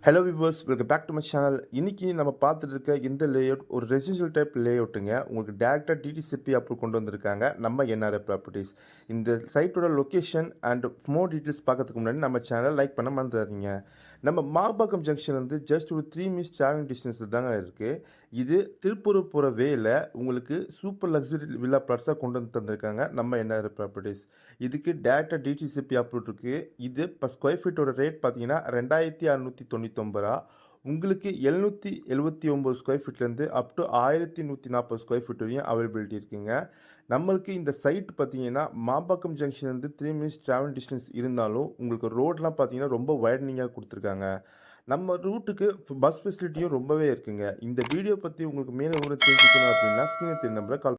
Hello viewers, welcome back to my channel. இன்னைக்கு நம்ம பார்த்துட்டு இருக்க இந்த லேஅவுட் ஒரு ரெசிடென்ஷியல் டைப் லேஅவுட்டுங்க. உங்களுக்கு டேரக்டா டிடிசிபி அப்ரூவ் கொண்டு வந்திருக்காங்க நம்ம என்ஆர்ஐ ப்ராப்பர்ட்டிஸ். இந்த சைட்டோட லொகேஷன் அண்ட் மோர் டீட்டெயில்ஸ் பார்க்கறதுக்கு முன்னாடி நம்ம சேனலை லைக் பண்ண மறந்துடாதீங்க. நம்ம மார்பாக்கம் ஜங்ஷன் வந்து ஜஸ்ட் ஒரு 3 மினிட்ஸ் டிராவலிங் டிஸ்டன்ஸ் தாங்க இருக்கு. இது திருப்பூர் போகிற வேல உங்களுக்கு சூப்பர் லக்ஸரி வில்லா பிளாட்ஸாக கொண்டு வந்து தந்திருக்காங்க நம்ம என்ஆர்ஐ ப்ராப்பர்ட்டிஸ். இதுக்கு டேரக்டா டிடிசிபி அப்ரூவ் இருக்கு. இது இப்போ ஸ்கொயர் ஃபீட்டோட ரேட் பார்த்தீங்கன்னா 2699. உங்களுக்கு 779 ஸ்கொயர் ஃபீட்லேருந்து அப் டு 1140 ஸ்கொயர் ஃபீட் வரையும் அவைலபிலிட்டி இருக்குங்க. நம்மளுக்கு இந்த சைட் பார்த்தீங்கன்னா மாம்பாக்கம் ஜங்ஷன்லேருந்து 3 மினிட்ஸ் ட்ராவல் டிஸ்டன்ஸ் இருந்தாலும் உங்களுக்கு ரோட்லாம் பார்த்தீங்கன்னா ரொம்ப வைடனிங்காக கொடுத்துருக்காங்க. நம்ம ரூட்டுக்கு பஸ் ஃபெசிலிட்டியும் ரொம்பவே இருக்குங்க. இந்த வீடியோ பற்றி உங்களுக்கு மேலும் விவரம் தெரிஞ்சுக்கணும் அப்படின்னா ஸ்க்ரீனில் தெரிய நம்பரை கால்